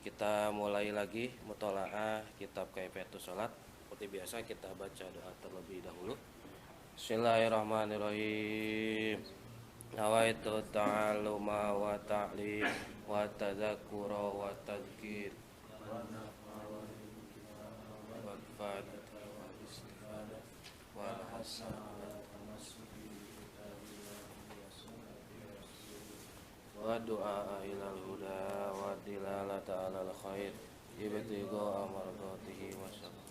Kita mulai lagi mutolaah kitab Kaifiyatus Shalat. Seperti biasa kita baca doa terlebih dahulu. Bismillahirrahmanirrahim. Nawaitu ta'alluma wa ta'lim wa tadzakkura wa tadhkir wal fa'idah wal istifadah wal hasanah wa du'a ilal huda wa dilalata alal khair ibtigha amradatihi wa sallam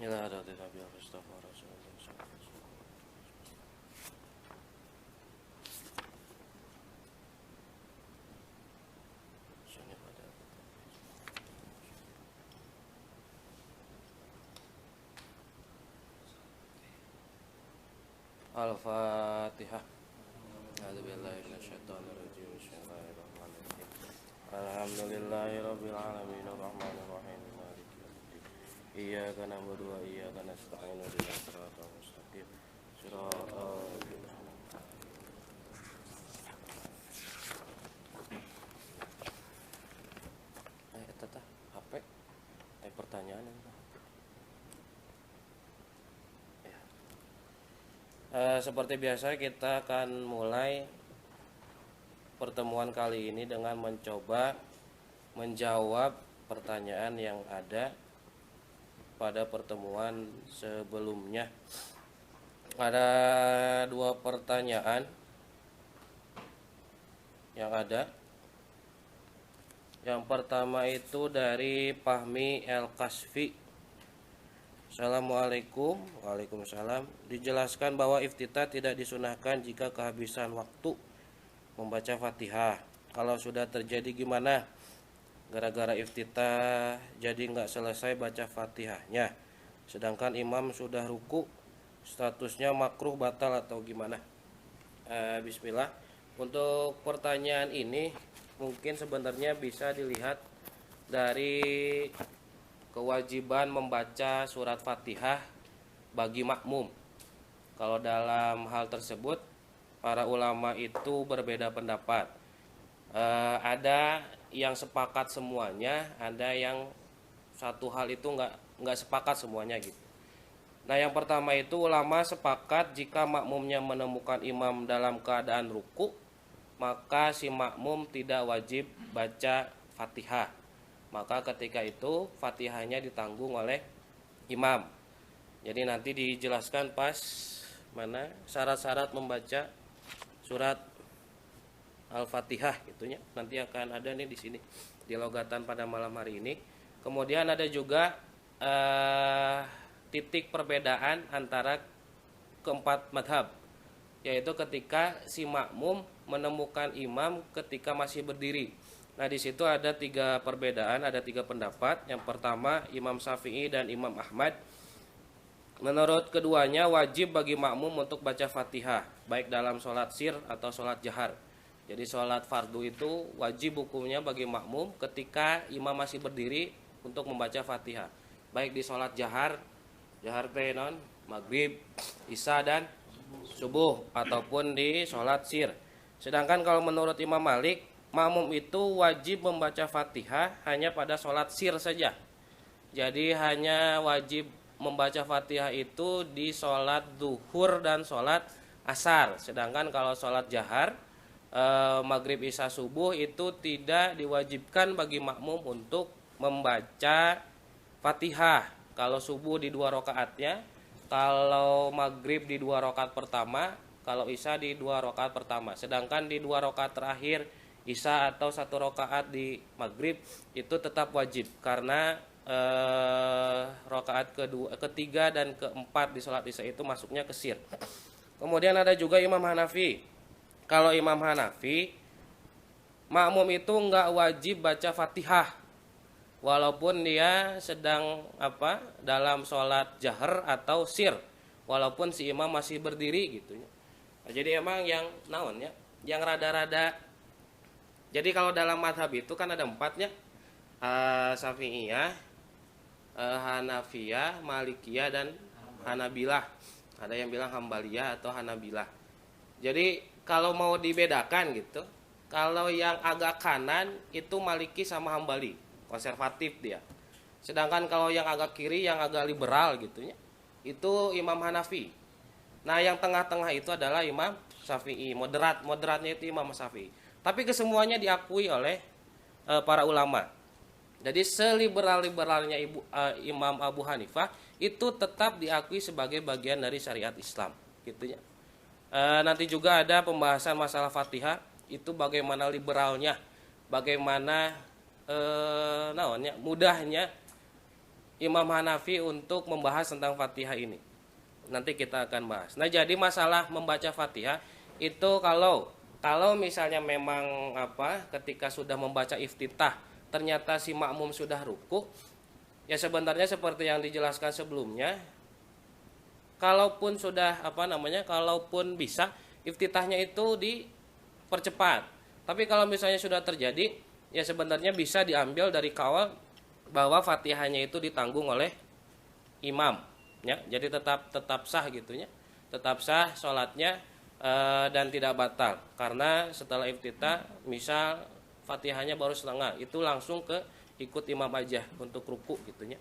ila hadati nabi Mustafa Rasulullah sallallahu alaihi wasallam. Al-Fatihah. A'udzubillahi minasyaitonirrajim. Bismillahirrahmanirrahim. Alhamdulillahirabbil alamin arrahmanir rahim maliki yaumiddin. Iyyaka na'budu wa iyyaka nasta'in ihdinas siratal mustaqim. Siratal ladzina an'amta 'alaihim. Eta tah HP. Pertanyaan itu. Seperti biasa kita akan mulai pertemuan kali ini dengan mencoba menjawab pertanyaan yang ada pada pertemuan sebelumnya. Ada dua pertanyaan yang ada. Yang pertama itu dari Fahmi El-Kasfi. Assalamualaikum. Waalaikumsalam. Dijelaskan bahwa iftitah tidak disunahkan jika kehabisan waktu membaca Fatihah. Kalau sudah terjadi gimana? Gara-gara iftitah jadi nggak selesai baca Fatihahnya, sedangkan imam sudah ruku, statusnya makruh batal atau gimana? Bismillah. Untuk pertanyaan ini mungkin sebenarnya bisa dilihat dari kewajiban membaca surat Fatihah bagi makmum. Kalau dalam hal tersebut para ulama itu berbeda pendapat. Ada yang sepakat semuanya, ada yang satu hal itu nggak sepakat semuanya gitu. Nah, yang pertama itu ulama sepakat jika makmumnya menemukan imam dalam keadaan ruku, maka si makmum tidak wajib baca Fatihah. Maka ketika itu Fatihahnya ditanggung oleh imam. Jadi nanti dijelaskan pas mana syarat-syarat membaca surat Al-Fatihah gitunya. Nanti akan ada nih di sini di logatan pada malam hari ini. Kemudian ada juga titik perbedaan antara keempat madhab, yaitu ketika si makmum menemukan imam ketika masih berdiri. Nah, di situ ada tiga perbedaan, ada tiga pendapat. Yang pertama Imam Syafi'i dan Imam Ahmad. Menurut keduanya wajib bagi makmum untuk baca Fatihah, baik dalam sholat sir atau sholat jahar. Jadi sholat fardu itu wajib hukumnya bagi makmum ketika imam masih berdiri untuk membaca Fatihah, baik di sholat jahar tenon, maghrib, isya dan subuh, ataupun di sholat sir. Sedangkan kalau menurut Imam Malik, makmum itu wajib membaca Fatihah hanya pada sholat sir saja. Jadi hanya wajib membaca Fatihah itu di sholat zuhur dan sholat asar. Sedangkan kalau sholat jahar, maghrib, isya, subuh itu tidak diwajibkan bagi makmum untuk membaca Fatihah. Kalau subuh di 2 rakaatnya, kalau maghrib di 2 rakaat pertama, kalau isya di 2 rakaat pertama. Sedangkan di 2 rakaat terakhir isya atau 1 rakaat di maghrib itu tetap wajib, karena rakaat ketiga dan keempat di sholat isya itu masuknya ke sir. Kemudian ada juga Imam Hanafi. Kalau Imam Hanafi, makmum itu nggak wajib baca Fatihah walaupun dia sedang dalam sholat jahar atau sir, walaupun si imam masih berdiri gitu. Nah, jadi emang yang naonnya, yang rada-rada. Jadi kalau dalam madhab itu kan ada 4-nya, Syafi'iyah, Hanafiyah, Malikiyah, dan Hanabilah. Ada yang bilang Hambaliyah atau Hanabilah. Jadi kalau mau dibedakan gitu, Kalau yang agak kanan itu Maliki sama Hambali, konservatif dia. Sedangkan kalau yang agak kiri, yang agak liberal gitu ya, itu Imam Hanafi. Nah, yang tengah-tengah itu adalah Imam Syafi'i. Moderatnya itu Imam Syafi'i. Tapi kesemuanya diakui oleh para ulama. Jadi seliberal-liberalnya Imam Abu Hanifah itu tetap diakui sebagai bagian dari syariat Islam, gitu ya. Nanti juga ada pembahasan masalah Fatihah, itu bagaimana liberalnya, bagaimana mudahnya Imam Hanafi untuk membahas tentang Fatihah ini. Nanti kita akan bahas. Nah, jadi masalah membaca Fatihah itu kalau misalnya memang ketika sudah membaca iftitah ternyata si makmum sudah ruku, ya sebenarnya seperti yang dijelaskan sebelumnya, kalaupun sudah kalaupun bisa iftitahnya itu dipercepat. Tapi kalau misalnya sudah terjadi, ya sebenarnya bisa diambil dari kawal bahwa Fatihahnya itu ditanggung oleh imam, ya. Jadi tetap sah gitunya. Tetap sah sholatnya dan tidak batal. Karena setelah iftitah misal Fatihahnya baru setengah, itu langsung ke ikut imam aja untuk ruku gitunya.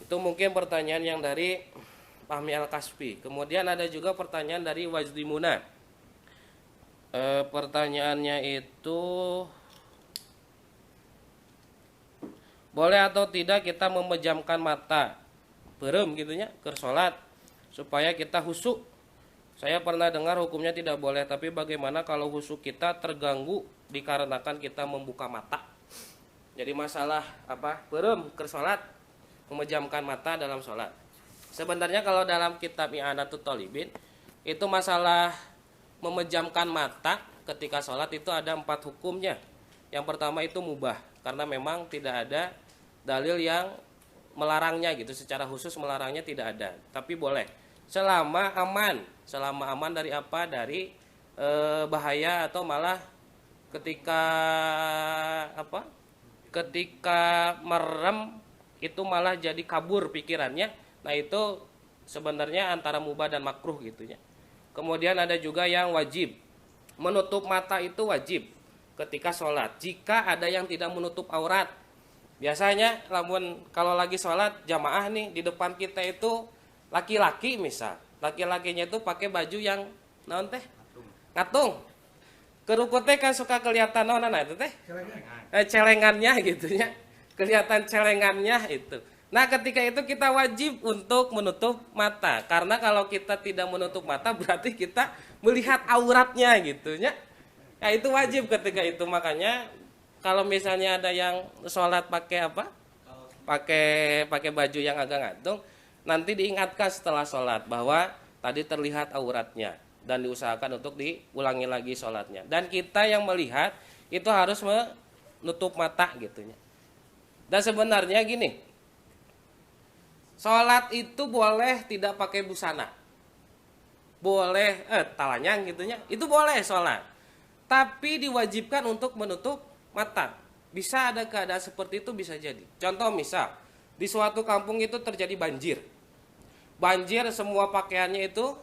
Itu mungkin pertanyaan yang dari Fahmi Al-Kasfi. Kemudian ada juga pertanyaan dari Wajdi Muna. Pertanyaannya itu, boleh atau tidak kita memejamkan mata berem gitunya ke sholat supaya kita khusyuk? Saya pernah dengar hukumnya tidak boleh, tapi bagaimana kalau khusyuk kita terganggu dikarenakan kita membuka mata? Jadi masalah berem ke sholat, memejamkan mata dalam sholat. Sebenarnya kalau dalam kitab I'anatul Thalibin itu masalah memejamkan mata ketika sholat itu ada 4 hukumnya. Yang pertama itu mubah, karena memang tidak ada dalil yang melarangnya gitu, secara khusus melarangnya tidak ada, tapi boleh selama aman dari dari bahaya atau malah ketika merem itu malah jadi kabur pikirannya. Nah, itu sebenarnya antara mubah dan makruh gitu ya. Kemudian ada juga yang wajib. Menutup mata itu wajib ketika sholat jika ada yang tidak menutup aurat. Biasanya kalau lagi sholat jamaah nih, di depan kita itu laki-laki misal, laki-lakinya itu pakai baju yang naon teh? Ngatung. Kerukutnya kan suka kelihatan itu teh? Celengannya gitu ya. Kelihatan celengannya itu. Nah, ketika itu kita wajib untuk menutup mata, karena kalau kita tidak menutup mata berarti kita melihat auratnya gitu ya. Nah, itu wajib ketika itu. Makanya kalau misalnya ada yang sholat pakai pakai baju yang agak gantung, nanti diingatkan setelah sholat bahwa tadi terlihat auratnya dan diusahakan untuk diulangi lagi sholatnya. Dan kita yang melihat itu harus menutup mata gitunya. Dan sebenarnya gini, sholat itu boleh tidak pakai busana, boleh talanyang gitunya, itu boleh sholat, tapi diwajibkan untuk menutup mata. Bisa ada keadaan seperti itu, bisa jadi. Contoh misal di suatu kampung itu terjadi banjir, semua pakaiannya itu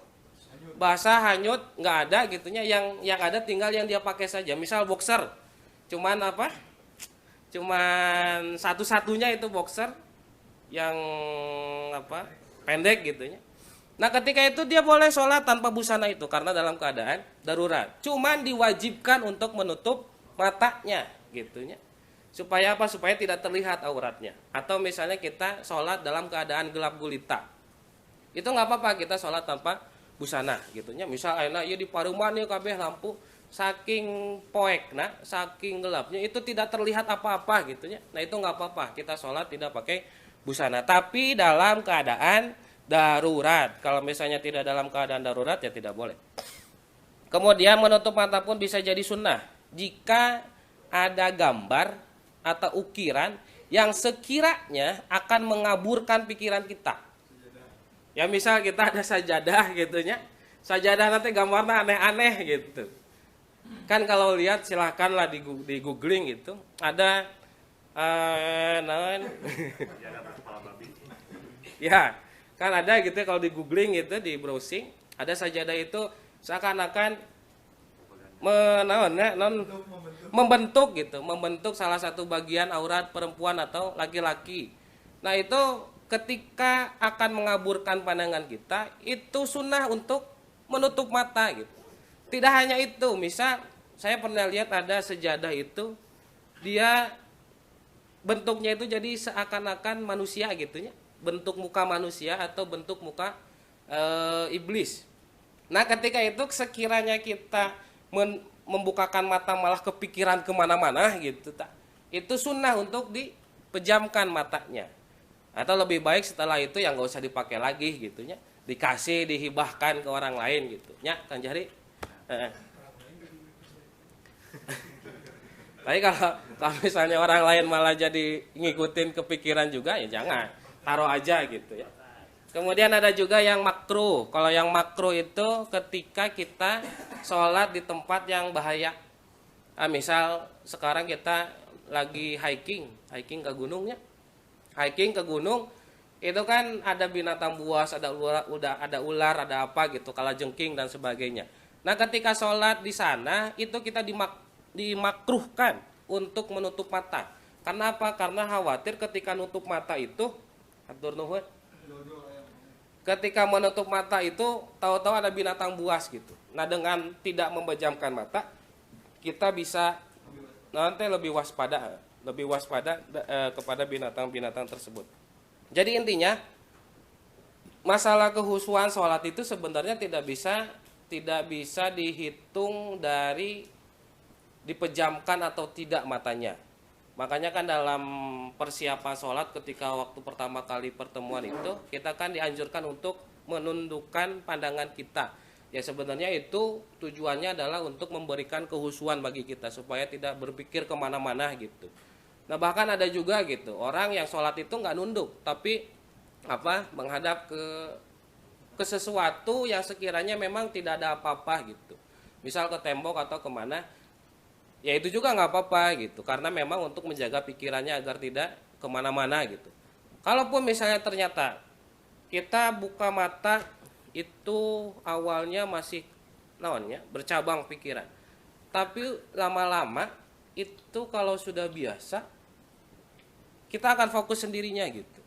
basah hanyut, nggak ada gitunya, yang ada tinggal yang dia pakai saja. Misal boxer, cuman satu-satunya itu boxer yang pendek gitunya. Nah, ketika itu dia boleh sholat tanpa busana itu karena dalam keadaan darurat. Cuman diwajibkan untuk menutup matanya gitunya. Supaya Supaya tidak terlihat auratnya. Atau misalnya kita sholat dalam keadaan gelap gulita, itu nggak apa-apa kita sholat tanpa busana gitunya. Misal enak ya di paruman ya kabeh lampu saking poekna, saking gelapnya itu tidak terlihat apa-apa gitunya. Nah, itu nggak apa-apa kita sholat tidak pakai busana, tapi dalam keadaan darurat. Kalau misalnya tidak dalam keadaan darurat ya tidak boleh. Kemudian menutup mata pun bisa jadi sunnah jika ada gambar atau ukiran yang sekiranya akan mengaburkan pikiran kita. Ya misal kita ada sajadah gitunya, sajadah nanti gambarnya aneh-aneh gitu. Kan kalau lihat silahkanlah di googling gitu, ada ya kan ada gitu ya, kalau di googling gitu, di browsing ada sajadah itu seakan-akan membentuk gitu, membentuk salah satu bagian aurat perempuan atau laki-laki. Nah itu ketika akan mengaburkan pandangan kita, itu sunnah untuk menutup mata gitu. Tidak hanya itu, misal saya pernah lihat ada sejadah itu, dia bentuknya itu jadi seakan-akan manusia gitu ya, bentuk muka manusia atau bentuk muka iblis. Nah ketika itu sekiranya kita membukakan mata malah kepikiran kemana-mana gitu, itu sunnah untuk dipejamkan matanya. Atau lebih baik setelah itu yang nggak usah dipakai lagi gitu ya, dikasih dihibahkan ke orang lain gitu ya, Kang Jari. Tapi kalau misalnya orang lain malah jadi ngikutin kepikiran juga, ya jangan, taruh aja gitu ya. Kemudian ada juga yang makruh. Kalau yang makruh itu ketika kita sholat di tempat yang bahaya. Misal sekarang kita lagi hiking ke gunungnya. Hiking ke gunung itu kan ada binatang buas, ada ular, ada apa gitu, kalajengking dan sebagainya. Nah ketika sholat di sana itu kita dimakruhkan untuk menutup mata. Karena apa? Karena khawatir ketika nutup mata itu, atur nuhun, ketika menutup mata itu tahu-tahu ada binatang buas gitu. Nah dengan tidak memejamkan mata, kita bisa nanti lebih waspada kepada binatang-binatang tersebut. Jadi intinya masalah kehusuan sholat itu sebenarnya tidak bisa dihitung dari dipejamkan atau tidak matanya. Makanya kan dalam persiapan sholat ketika waktu pertama kali pertemuan itu, kita kan dianjurkan untuk menundukkan pandangan kita. Ya sebenarnya itu tujuannya adalah untuk memberikan kehusuan bagi kita supaya tidak berpikir kemana-mana gitu. Nah bahkan ada juga gitu orang yang sholat itu nggak nunduk, tapi menghadap ke sesuatu yang sekiranya memang tidak ada apa-apa gitu. Misal ke tembok atau kemana. Ya itu juga nggak apa-apa gitu, karena memang untuk menjaga pikirannya agar tidak kemana-mana gitu. Kalaupun misalnya ternyata kita buka mata itu awalnya masih bercabang pikiran, tapi lama-lama itu kalau sudah biasa kita akan fokus sendirinya gitu.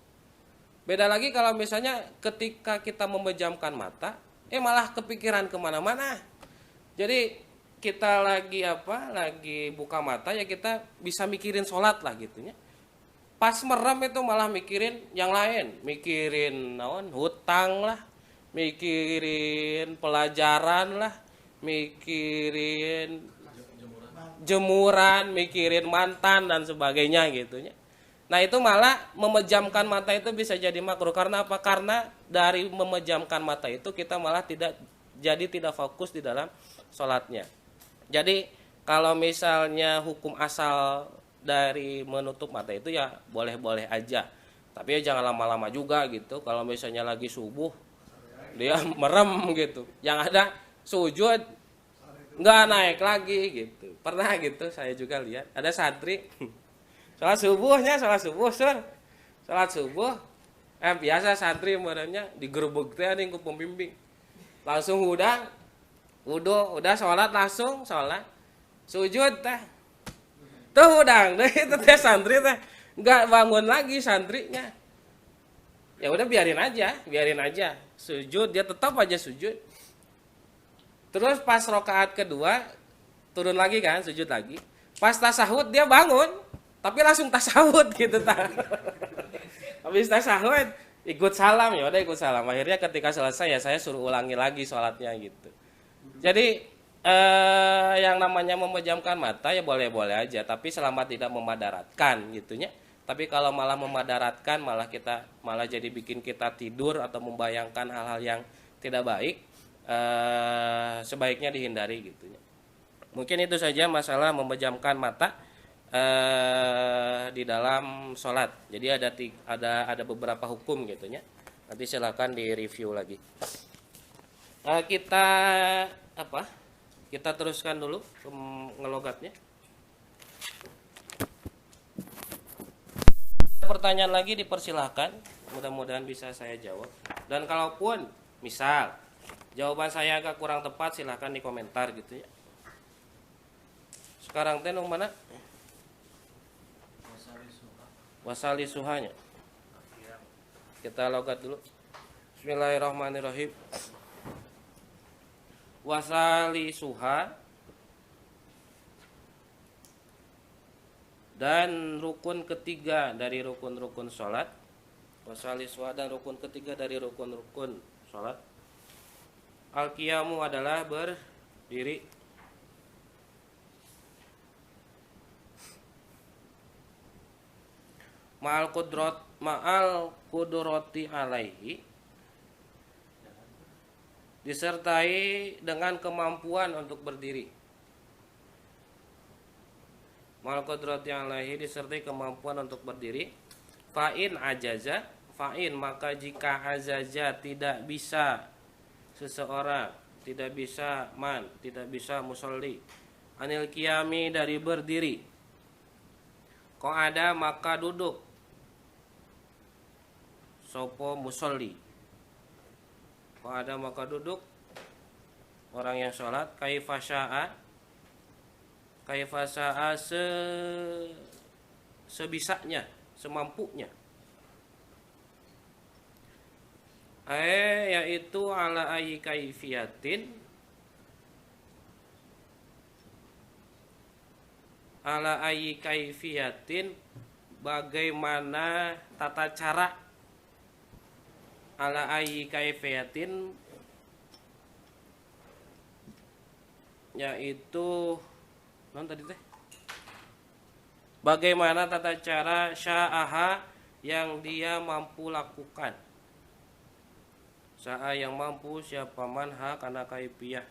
Beda lagi kalau misalnya ketika kita memejamkan mata, malah kepikiran kemana-mana. Jadi kita lagi buka mata ya kita bisa mikirin sholat lah gitunya. Pas merem itu malah mikirin yang lain, mikirin hutang lah, mikirin pelajaran lah, mikirin jemuran, mikirin mantan dan sebagainya gitunya. Nah itu malah memejamkan mata itu bisa jadi makruh. Karena apa? Karena dari memejamkan mata itu kita malah tidak fokus di dalam sholatnya. Jadi kalau misalnya hukum asal dari menutup mata itu ya boleh-boleh aja. Tapi ya jangan lama-lama juga gitu. Kalau misalnya lagi subuh dia merem gitu, yang ada sujud nggak naik lagi gitu. Pernah gitu saya juga lihat ada santri sholat subuh biasa santri merenya digerebek teh ning ku pembimbing, langsung udah sholat langsung sholat sujud teh tuh udang deh itu teh santri teh nggak bangun lagi santrinya. Ya udah biarin aja sujud, dia tetap aja sujud. Terus pas rakaat kedua turun lagi kan, sujud lagi. Pas tasahud dia bangun tapi langsung tasahud gitu tah. Habis tasahud ikut salam, ya udah ikut salam. Akhirnya ketika selesai ya saya suruh ulangi lagi sholatnya gitu. Jadi yang namanya memejamkan mata ya boleh-boleh aja, tapi selama tidak memadaratkan gitunya. Tapi kalau malah memadaratkan malah jadi bikin kita tidur atau membayangkan hal-hal yang tidak baik, sebaiknya dihindari gitunya. Mungkin itu saja masalah memejamkan mata di dalam sholat. Jadi ada beberapa hukum gitunya. Nanti silakan direview lagi. Kita teruskan dulu ngelogatnya. Pertanyaan lagi dipersilahkan, mudah-mudahan bisa saya jawab. Dan kalaupun misal jawaban saya agak kurang tepat, silahkan di komentar gitu ya. Sekarang teh nu mana? Wasali suhanya. Kita logat dulu. Bismillahirrahmanirrahim. Wasali suha dan rukun ketiga dari rukun-rukun sholat. Wasali suha dan rukun ketiga dari rukun-rukun sholat. Al-qiyamu adalah berdiri. Ma'al qudrati alaihi, disertai dengan kemampuan untuk berdiri. Ma'al qudrati alaihi, disertai kemampuan untuk berdiri. Fa'in ajaza, fa'in maka jika ajaza tidak bisa seseorang, tidak bisa man, tidak bisa musolli, anil qiyami dari berdiri, qa'ada maka duduk, sopo musolli, qa'ada maka duduk orang yang sholat, kaifa syaa sebisanya, semampunya, yaitu ala ayyi kaifiyatin, ala ayyi kaifiyatin, bagaimana tata cara, ala ayyi kaifiyatin yaitu non tadi teh bagaimana tata cara sya'aha yang dia mampu lakukan. Sa'a yang mampu siapa manha kana kaifiyah.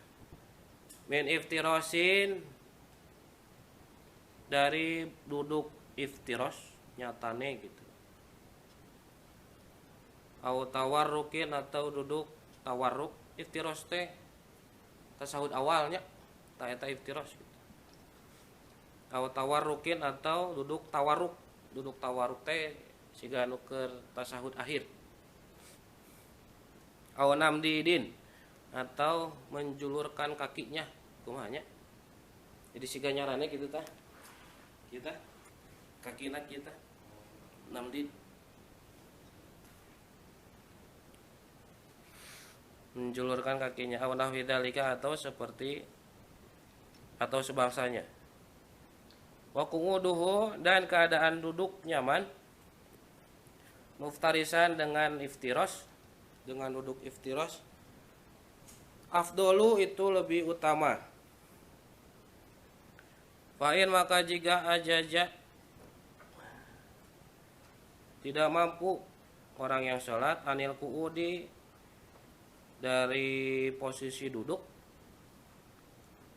Min iftirosin dari duduk iftiros nyatane gitu. Au tawarrukin atau duduk tawarruk. Iftiros teh tasahud awalnya ta eta iftiros gitu. Au tawarrukin atau duduk tawarruk. Duduk tawarruk teh siga anu keur tasahud akhir. Au namdidin atau menjulurkan kakinya kumanya. Jadi siga nyarane gitu tah. Kita kakina kita namdid menjulurkan kakinya, au nahwi dzalika atau seperti atau sebangsanya. Wa qu'uduhu dan keadaan duduk nyaman, muftarisan dengan iftiros, dengan duduk iftiros, afdolu itu lebih utama. Fa'in maka jika ajaja tidak mampu orang yang sholat, anil qu'udi dari posisi duduk,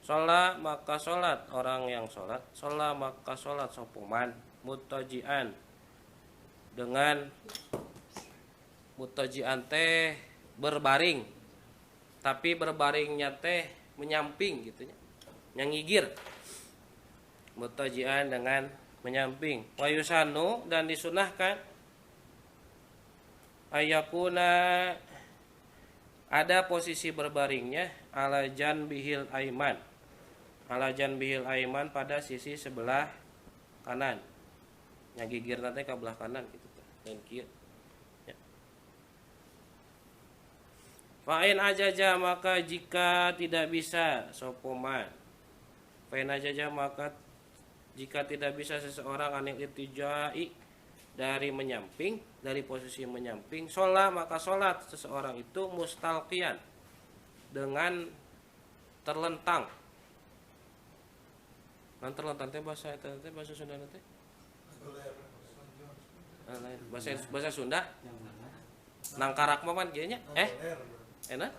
sholat maka sholat orang yang sholat, sholat maka sholat sopuman mutajian dengan mutajian teh berbaring, tapi berbaringnya teh menyamping gitunya, nyangigir. Mutajian dengan menyamping. Wa yusanu dan disunahkan ayakuna ada posisi berbaringnya ala janbihil aiman, ala janbihil aiman pada sisi sebelah kanan, nyagigir nanti ke belah kanan gitu dan kiri. Fa'in ajaja maka jika tidak bisa sopoman, fa'in ajaja maka jika tidak bisa seseorang anil itijai dari menyamping, dari posisi menyamping, sholat maka sholat seseorang itu mustalqiyan dengan terlentang. Nan terlentang teh bahasa Sunda teh. Bahasa Sunda. Nangkarak mah man kieu nya. Enak?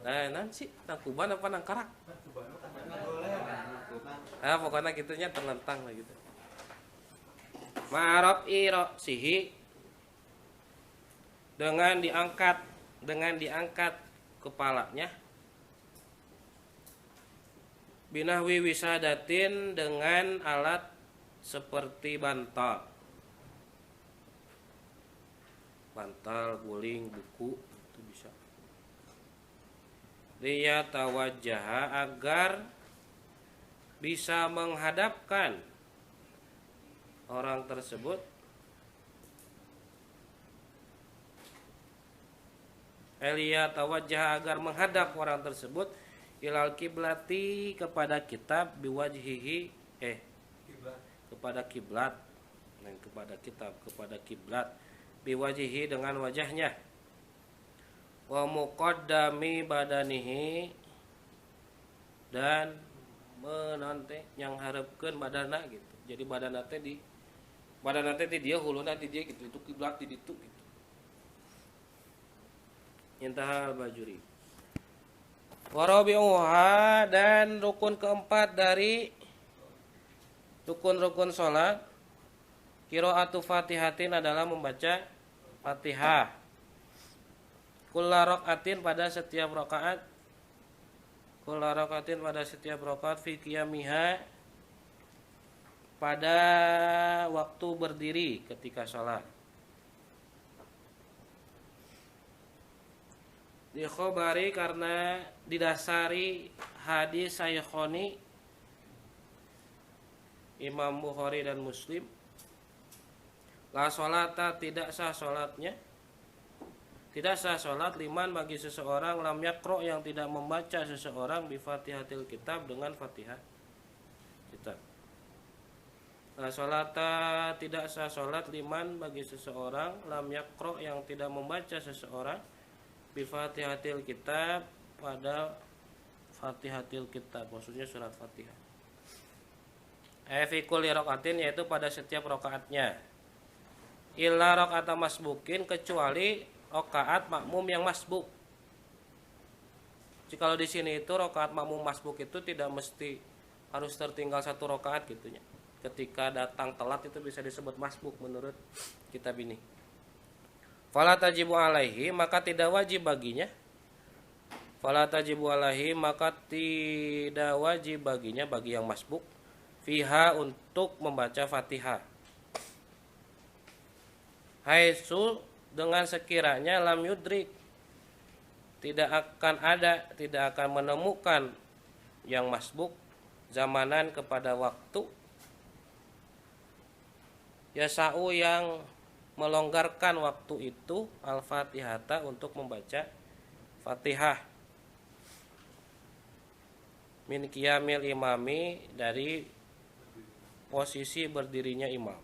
Nah, sih nangkuban apa nangkarak? Pokoknya gitunya terlentang lah gitu. Ma'arab sihi dengan diangkat kepalanya, binahwi wisadatin dengan alat seperti bantal, guling, buku itu bisa. Dia tawajjaha agar bisa menghadapkan orang tersebut Elia tawajjah agar menghadap orang tersebut ilal kiblati kepada kitab biwajhihi kepada kiblat dan kepada kitab kepada kiblat biwajhihi dengan wajahnya wa muqaddami badanihi dan menante yang harapkeun badana gitu. Jadi badana teh di dia huluna di dia gitu. Itu kiblat di ditu gitu. Intahal Bajuri. Warabi'uha dan rukun keempat dari rukun-rukun sholat qiraatu Fatihatin adalah membaca Fatihah. Kulla rakaatin pada setiap rakaat. Kulla rakaatin pada setiap rakaat fi qiyamiha pada waktu berdiri ketika sholat. Dikhobari karena didasari hadis Saykhoni Imam Bukhari dan Muslim. La sholata tidak sah sholatnya. Tidak sah sholat liman bagi seseorang lam yakro yang tidak membaca seseorang bi Fatihatil kitab dengan Fatihah kitab. La sholata tidak sah sholat liman bagi seseorang lam yakro yang tidak membaca seseorang bi Fatihatil kitab pada Fatihatil kitab, maksudnya surat Fatihah. Fi kulli rakaatin yaitu pada setiap rakaatnya. Illa rakaat masbukin kecuali rakaat makmum yang masbuk. Jadi kalau di sini itu rakaat makmum masbuk itu tidak mesti harus tertinggal satu rakaat gitunya. Ketika datang telat itu bisa disebut masbuk menurut kitab ini. Fala tajibu alaihi maka tidak wajib baginya. Fala tajibu alaihi maka tidak wajib baginya bagi yang masbuk fiha untuk membaca Fatihah. Haitsu dengan sekiranya lam yudrik tidak akan menemukan yang masbuk zamanan kepada waktu yasa'u yang melonggarkan waktu itu al-Fatihata untuk membaca Fatihah min qiyamil imami dari posisi berdirinya imam.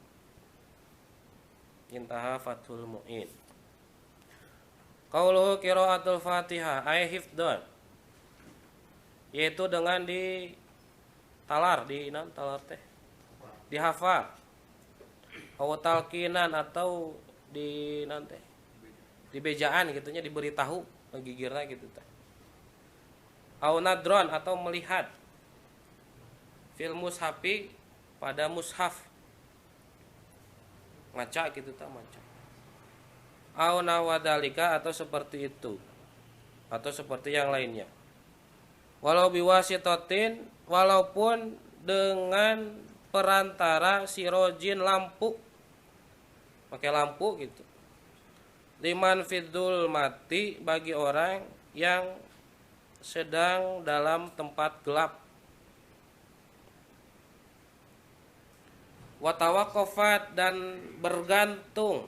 Intaha Fathul Mu'in. Qauluhu qiraatul Fatihah ay hifdhan yaitu dengan di talar teh dihafal atau talqinan atau di nanti di bejaan gitunya diberitahu menggigirna gitu teh. Au nadron atau melihat fil mushafi pada mushaf maca gitu tah maca. Au nawadalika atau seperti itu atau seperti yang lainnya. Walau biwasitatin walaupun dengan perantara sirojin lampu pakai lampu gitu. Liman fidul mati bagi orang yang sedang dalam tempat gelap. Watawakofat dan bergantung.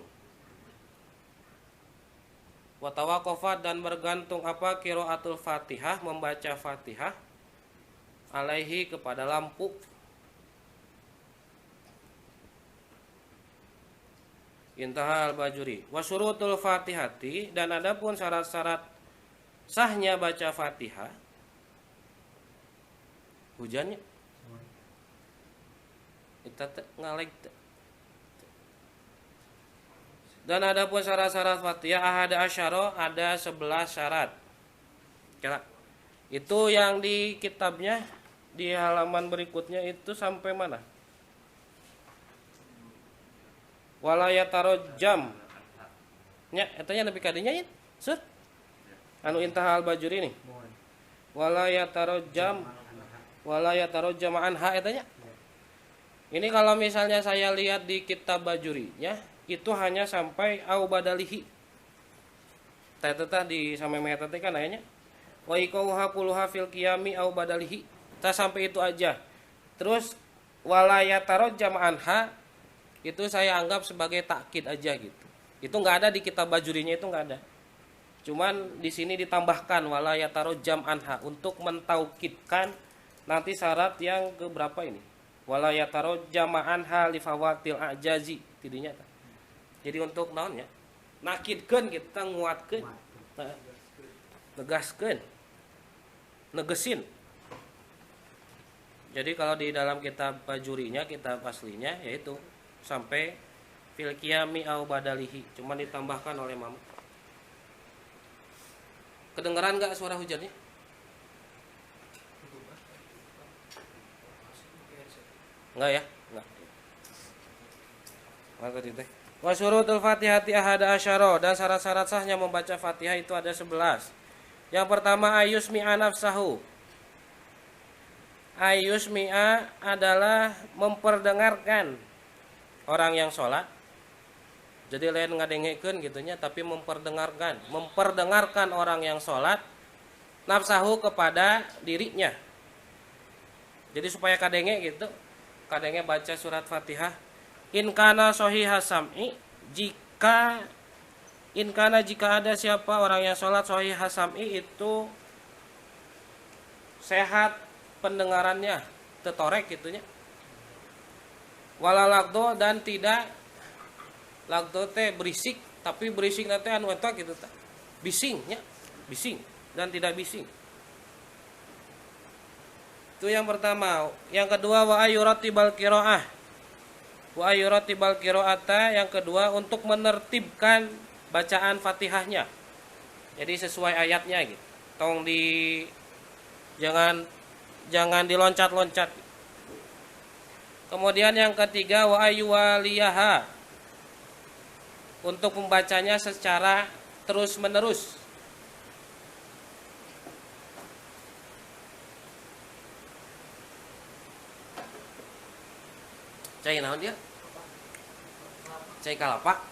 Watawakofat dan bergantung apa qiraatul Fatihah membaca Fatihah alaihi kepada lampu. Intaha al-Bajuri. Wa syurutul Fatihati dan adapun syarat-syarat sahnya baca Fatihah. Hujannya. Kita ngalek. Dan adapun syarat-syarat Fatihah ahada asyara ada 11 syarat. Kira. Itu yang di kitabnya di halaman berikutnya itu sampai mana? Walaya tarojam nya etanya nepi kadinya ya sur anu intahal Bajuri nih walaya tarojam anha etanya ini kalau misalnya saya lihat di kitab Bajurinya itu hanya sampai au badalihi teh di sampai meta teh kan ayanya wa iqauha quluha fil qiyami au badalihi ta sampai itu aja Terus walayataro jam'anha itu saya anggap sebagai takkid aja gitu. Itu nggak ada di kitab bajurinya, itu nggak ada. Cuman di sini ditambahkan walayataro jam'anha untuk mentaukidkan nanti syarat yang ke berapa ini? Walayataro jam'anha li fawatil ajazi tidinya. Jadi untuk naonnya? Nakidkeun kita nguatkeun. Tegaskeun. Negesin. Jadi kalau di dalam kitab bajurinya, kitab aslinya yaitu sampai fil qiyami au badalihi, cuma ditambahkan oleh Mama. Kedengeran enggak suara hujannya? Enggak ya? Enggak. Maka teh. Wa syurutul Fatihati ahada asyara, dan syarat-syarat sahnya membaca Fatihah itu ada 11. Yang pertama ayusmi'a nafsahu. Ayusmi'a adalah memperdengarkan orang yang sholat. Jadi lain ngadengekeun gitunya, tapi memperdengarkan orang yang sholat nafsahu kepada dirinya. Jadi supaya kadenge gitu, kadenge baca surat Fatihah. In kana sahihas sam'i, jika ada siapa orang yang sholat sahihas sam'i itu sehat pendengarannya, tetorek gitunya. Wala lagdo, dan tidak lagdo teh berisik, tapi berisik nanti anu eta gitu tah. Bisingnya, bising dan tidak bising. Itu yang pertama. Yang kedua wa ayuratibal qiraah. Wa ayuratibal qiraata, yang kedua untuk menertibkan bacaan Fatihahnya. Jadi sesuai ayatnya gitu. Tong di jangan diloncat-loncat. Kemudian yang ketiga wa ayyuwaliyaha, untuk membacanya secara terus-menerus. Cai naon dia? Cai kalapa.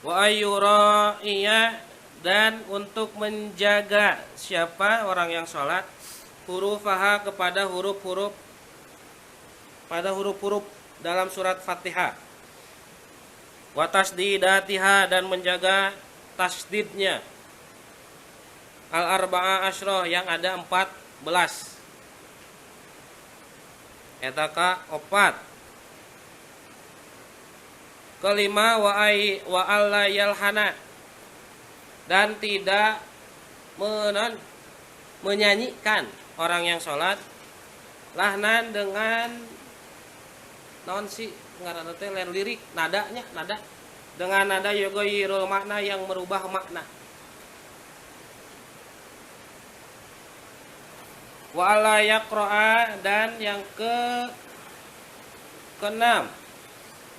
Wa ayyuraiya, dan untuk menjaga siapa orang yang sholat hurufaha kepada huruf-huruf dalam surat Fatihah. Wa tasdidatiha, dan menjaga tasdidnya. Al-arba'ah asyroh, yang ada 14. Etaka opat. Kelima wa alla yalhana, dan tidak menyanyikan orang yang sholat lahnan dengan non si ngaranna teh lain lirik, nada dengan nada yughayyiru makna, yang merubah makna. Wa alla yaqra'a, dan yang keenam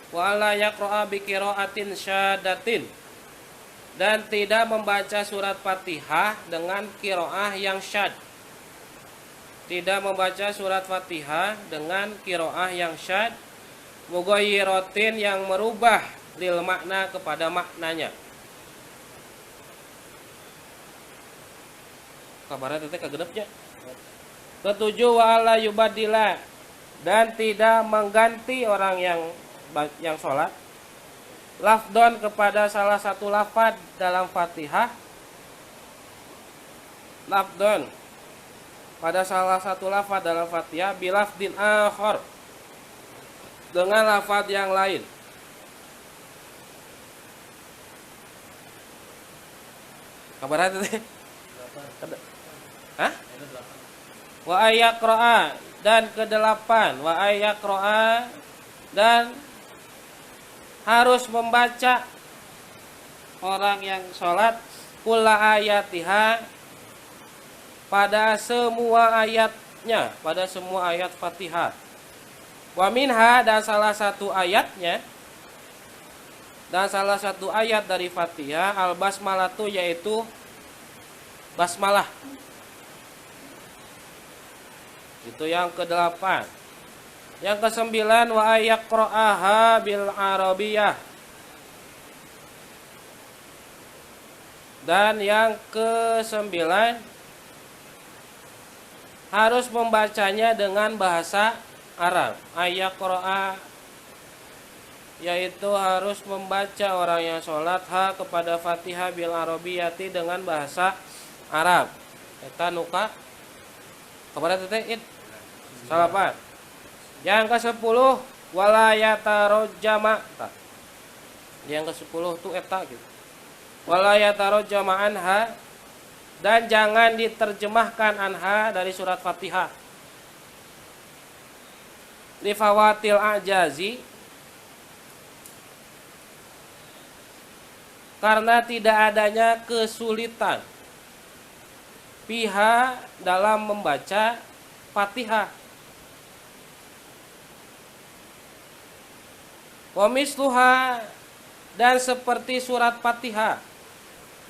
wa alla yaqra'a bi qira'atin syadatin, dan tidak membaca surat Fatihah dengan qiraah yang syad. Tidak membaca surat Fatihah dengan qiraah yang syad, mughayyiratin, yang merubah lil makna kepada maknanya. Kabarnya teh kagenepnya. Ketujuh wa alla yubadila, dan tidak mengganti orang yang sholat lafdon kepada salah satu lafad dalam Fatihah, lafdon pada salah satu lafad dalam Fatihah bilafdin akhar, dengan lafad yang lain. Kabar itu teh? Hah? Wa ayyaqra'a, dan kedelapan wa ayyaqra'a, dan harus membaca orang yang sholat kulla ayatiha, pada semua ayatnya, pada semua ayat Fatihah. Wa minha, dan salah satu ayatnya, dan salah satu ayat dari Fatihah al basmalatu, yaitu basmalah. Itu yang ke-8. Yang ke-9 wa ayyaqra'aha bil arabiyah. Dan yang ke-9 harus membacanya dengan bahasa Arab. Ayaqra'a, yaitu harus membaca orang yang sholat kepada Fatihah bil Arabiyati dengan bahasa Arab. Eta nuka kepada teteid salapan. Yang ke-10 wala yatarajjama. Yang ke-10 tuh eta gitu. Wala yatarajjama anha, dan jangan diterjemahkan anha dari surat Fatihah. Lifawatil ajazi, karena tidak adanya kesulitan pihak dalam membaca Fatihah. Wa misluha, dan seperti surat Fatihah.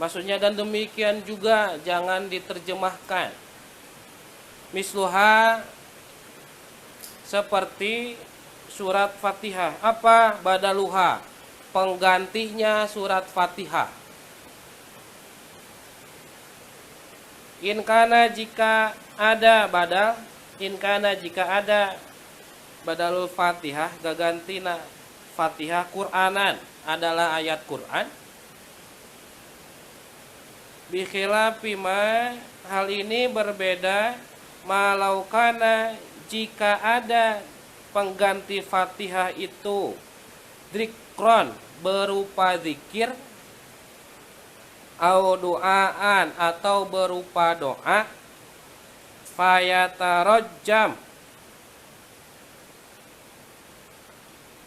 Maksudnya dan demikian juga jangan diterjemahkan. Misluha, seperti surat Fatihah. Apa? Badaluha, penggantinya surat Fatihah. Inkana, jika ada badal. Inkana, jika ada badalul Fatihah, gagantina Fatihah Qur'anan, adalah ayat Qur'an. Bikhilafi ma, hal ini berbeda malaukana, jika ada pengganti Fatihah itu dzikron, berupa zikir, au doaan, atau berupa doa, fayatarajjam,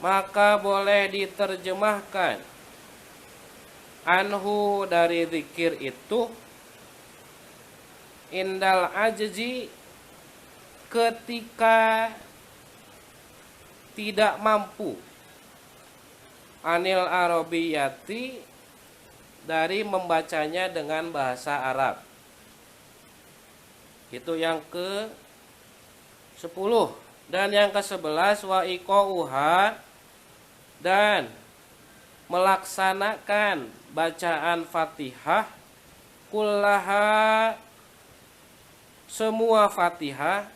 maka boleh diterjemahkan anhu, dari zikir itu, indal ajzi, ketika tidak mampu, anil arabiyati, dari membacanya dengan bahasa Arab. Itu yang ke-10. Dan yang ke-11 wa iqauha, dan melaksanakan bacaan Fatihah, kullaha, semua Fatihah,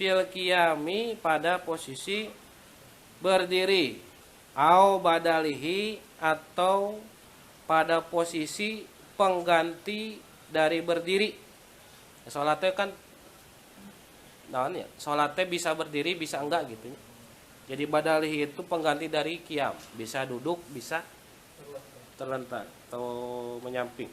fil qiyami, pada posisi berdiri, au badalihi, atau pada posisi pengganti dari berdiri. Salatnya kan salatnya bisa berdiri bisa enggak gitu. Jadi badalihi itu pengganti dari qiyam, bisa duduk, bisa terlentang atau menyamping.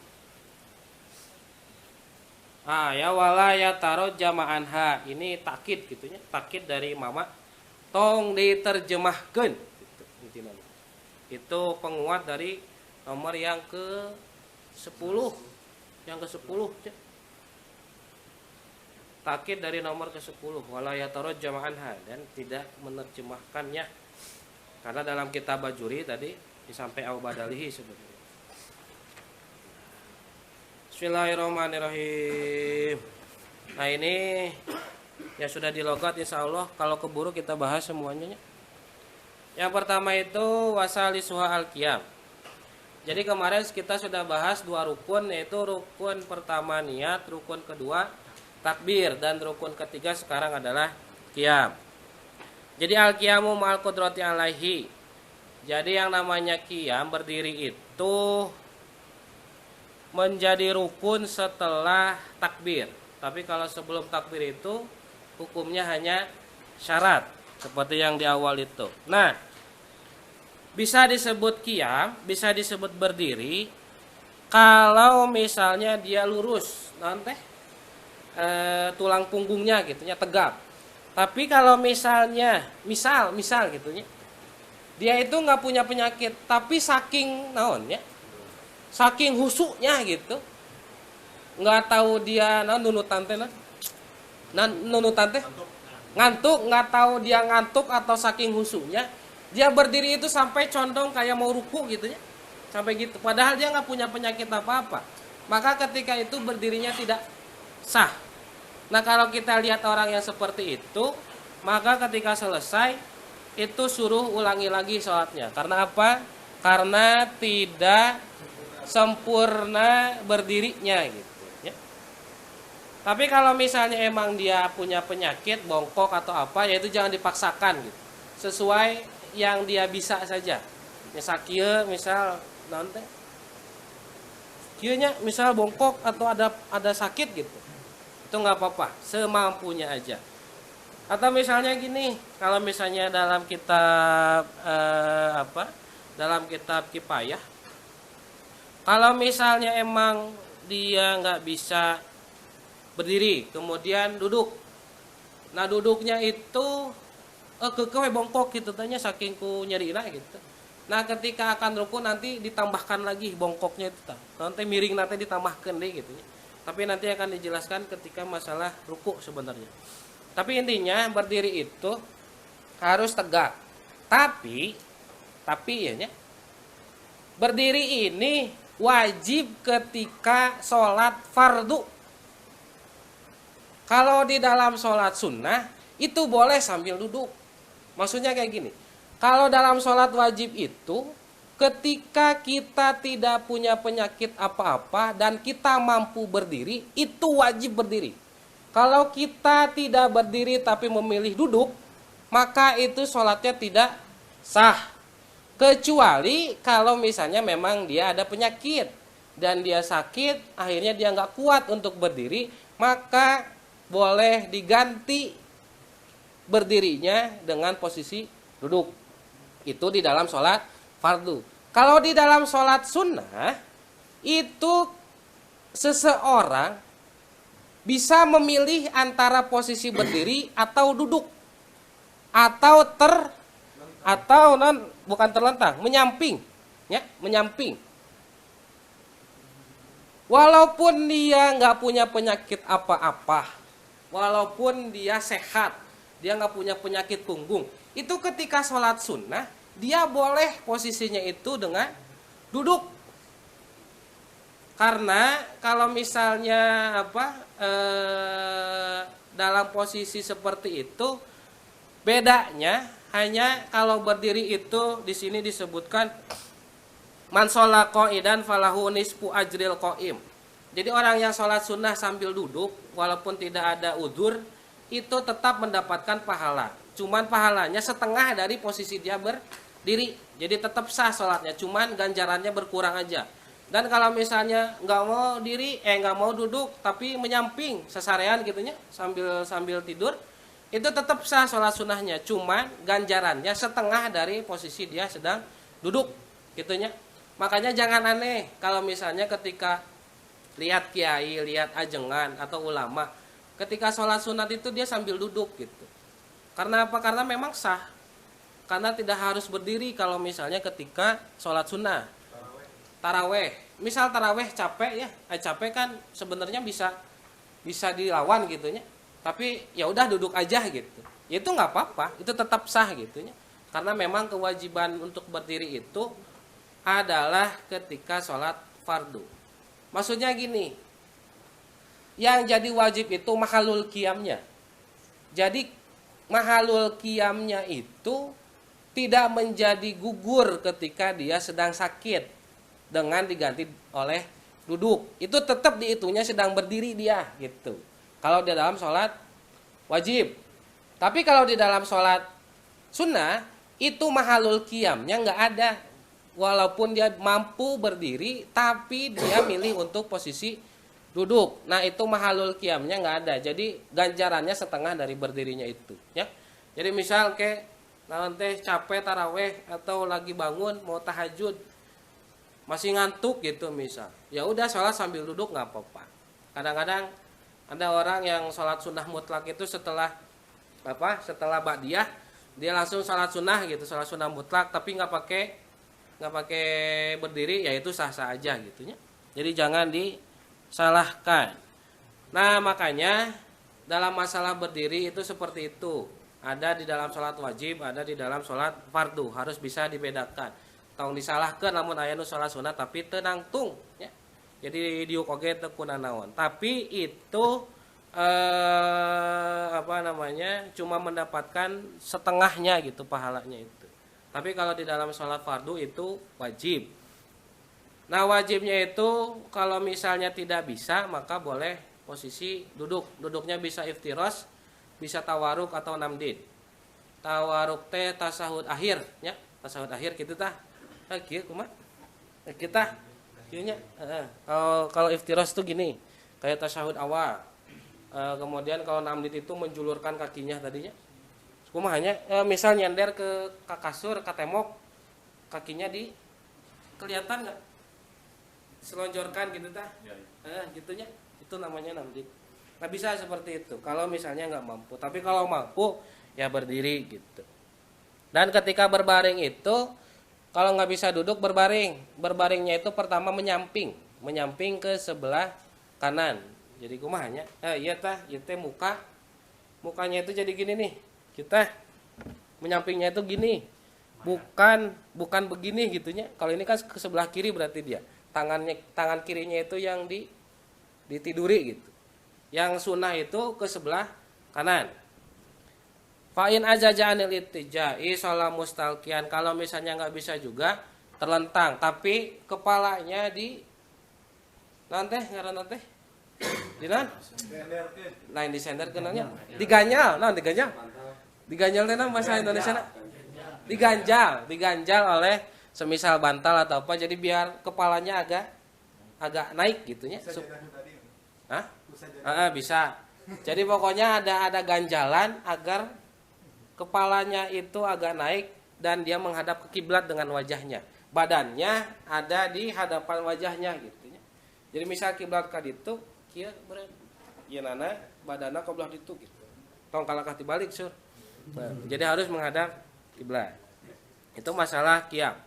Ya wala ya taro jama'anha, ini takkid gitunya, takkid dari mama, tong diterjemahkan gitu. Itu penguat dari nomor yang ke-10. Yang ke-10 takkid dari nomor ke-10, wala ya taro jama'anha, dan tidak menerjemahkannya, karena dalam kitab Bajuri tadi disampai au badalihi sebenarnya. Bismillahirrahmanirrahim. Nah ini yang sudah di logat, insya Allah kalau keburu kita bahas semuanya. Yang pertama itu wasalisuha al-qiyam. Jadi kemarin kita sudah bahas 2 rukun, yaitu rukun pertama niat, rukun kedua takbir, dan rukun ketiga sekarang adalah qiyam. Jadi al-qiyamu ma'al qudrati alaihi. Jadi yang namanya qiyam, berdiri itu menjadi rukun setelah takbir. Tapi kalau sebelum takbir itu hukumnya hanya syarat, seperti yang di awal itu. Nah, bisa disebut qiyam, bisa disebut berdiri kalau misalnya dia lurus, nanti tulang punggungnya gitunya tegap. Tapi kalau misalnya misal gitunya, dia itu nggak punya penyakit, tapi saking naonnya, saking husuknya gitu, nggak tahu dia nunutan teh ngantuk, nggak tahu dia ngantuk atau saking husuknya dia berdiri itu sampai condong kayak mau ruku gitunya, sampai gitu, padahal dia nggak punya penyakit apa-apa, maka ketika itu berdirinya tidak sah. Nah kalau kita lihat orang yang seperti itu, maka ketika selesai itu suruh ulangi lagi sholatnya. Karena apa? Karena tidak sempurna berdirinya gitu ya. Tapi kalau misalnya emang dia punya penyakit bongkok atau apa, ya itu jangan dipaksakan gitu. Sesuai yang dia bisa saja. Misal kieu, misal nanti kieunya misal bongkok atau ada sakit gitu. Itu nggak apa-apa, semampunya aja. Atau misalnya gini, kalau misalnya dalam kitab dalam kitab Kifayah, kalau misalnya emang dia nggak bisa berdiri, kemudian duduk. Nah duduknya itu kekeh bongkok gitu tanya saking ku nyerina gitu. Nah ketika akan ruku nanti ditambahkan lagi bongkoknya itu nanti miring nanti ditambahkan deh gitu. Tapi nanti akan dijelaskan ketika masalah ruku sebenarnya. Tapi intinya berdiri itu harus tegak. Tapi ya berdiri ini wajib ketika sholat fardu. Kalau di dalam sholat sunnah itu boleh sambil duduk. Maksudnya kayak gini. Kalau dalam sholat wajib itu ketika kita tidak punya penyakit apa-apa dan kita mampu berdiri, itu wajib berdiri. Kalau kita tidak berdiri tapi memilih duduk, maka itu sholatnya tidak sah. Kecuali kalau misalnya memang dia ada penyakit dan dia sakit, akhirnya dia nggak kuat untuk berdiri, maka boleh diganti berdirinya dengan posisi duduk. Itu di dalam sholat fardu. Kalau di dalam sholat sunnah, itu seseorang bisa memilih antara posisi berdiri atau duduk. Atau bukan terlentang, menyamping. Ya, menyamping. Walaupun dia nggak punya penyakit apa-apa, walaupun dia sehat, dia nggak punya penyakit punggung, itu ketika sholat sunnah, dia boleh posisinya itu dengan duduk. Karena kalau misalnya dalam posisi seperti itu, bedanya hanya kalau berdiri itu di sini disebutkan man sholla qa'idan falahu nisfu ajril qa'im. Jadi orang yang sholat sunnah sambil duduk, walaupun tidak ada udzur, itu tetap mendapatkan pahala. Cuman pahalanya setengah dari posisi dia berdiri. Jadi tetap sah sholatnya, cuman ganjarannya berkurang aja. Dan kalau misalnya nggak mau duduk, tapi menyamping sesarean gitunya, sambil tidur, itu tetap sah sholat sunnahnya. Cuman ganjarannya setengah dari posisi dia sedang duduk, gitunya. Makanya jangan aneh kalau misalnya ketika lihat kiai, lihat ajengan atau ulama, ketika sholat sunat itu dia sambil duduk gitu. Karena apa? Karena memang sah. Karena tidak harus berdiri kalau misalnya ketika sholat sunnah. Taraweh. Misal taraweh capek ya, capek kan sebenarnya bisa dilawan gitunya. Tapi ya udah duduk aja gitu. Ya itu nggak apa-apa, itu tetap sah gitunya. Karena memang kewajiban untuk berdiri itu adalah ketika sholat fardu. Maksudnya gini, yang jadi wajib itu mahalul qiyamnya. Jadi mahalul qiyamnya itu tidak menjadi gugur ketika dia sedang sakit dengan diganti oleh duduk. Itu tetap dihitungnya sedang berdiri dia gitu. Kalau di dalam sholat wajib. Tapi kalau di dalam sholat sunnah itu mahalul qiyamnya nggak ada. Walaupun dia mampu berdiri, tapi dia milih untuk posisi duduk. Nah itu mahalul qiyamnya nggak ada. Jadi ganjarannya setengah dari berdirinya itu. Ya. Jadi misal nanti capek taraweh atau lagi bangun mau tahajud, masih ngantuk gitu misal. Ya udah sholat sambil duduk nggak apa-apa. Kadang-kadang ada orang yang sholat sunnah mutlak itu setelah ba'diyah dia langsung sholat sunnah gitu, sholat sunnah mutlak tapi nggak pakai berdiri, yaitu sah-sah aja gitunya. Jadi jangan disalahkan. Nah makanya dalam masalah berdiri itu seperti itu. Ada di dalam sholat wajib, ada di dalam sholat fardu. Harus bisa dibedakan. Tong disalahkan namun aya nu sholat sunat tapi tenang tung. Ya. Jadi diuk oge teu kunanaon. Tapi itu cuma mendapatkan setengahnya gitu pahalanya itu. Tapi kalau di dalam sholat fardu itu wajib. Nah wajibnya itu kalau misalnya tidak bisa maka boleh posisi duduk. Duduknya bisa iftiros, bisa tawaruk atau namdid. Tawaruk teh tasahud akhir nya, tasahud akhir kitu tah. Kieu kumaha? Kita kieu nya. Kalau iftiros tuh gini, kayak tasahud awal. Kemudian kalau namdid itu menjulurkan kakinya tadinya. Kumahanya misal nyender ke kasur, ke tembok, kakinya di kelihatan nggak? Selonjorkan gitu tah. Gitunya. Itu namanya namdid. Nah bisa seperti itu kalau misalnya nggak mampu. Tapi kalau mampu ya berdiri gitu. Dan ketika berbaring itu kalau nggak bisa duduk berbaring. Berbaringnya itu pertama menyamping ke sebelah kanan. Jadi kumahanya iya tah, ieu teh mukanya itu jadi gini nih. Kita menyampingnya itu gini. Bukan begini gitunya. Kalau ini kan ke sebelah kiri berarti dia. Tangan kirinya itu yang ditiduri gitu. Yang sunnah itu ke sebelah kanan. Fa'in ajaja anil ittijai sholat mustalqian. Kalau misalnya nggak bisa juga terlentang, tapi kepalanya di nanti ngaran nanti di nan lain di sender kenalnya diganjal, diganjal teh bahasa Indonesia diganjal oleh semisal bantal atau apa, jadi biar kepalanya agak naik gitunya. Bisa. Jadi pokoknya ada ganjalan agar kepalanya itu agak naik dan dia menghadap ke kiblat dengan wajahnya. Badannya ada di hadapan wajahnya gitu ya. Jadi misal kiblat ka ditu, kieu beureun. Yeunana badanna ka belah ditu gitu. Tong kalahkah dibalik sur. Jadi harus menghadap kiblat. Itu masalah qiyam.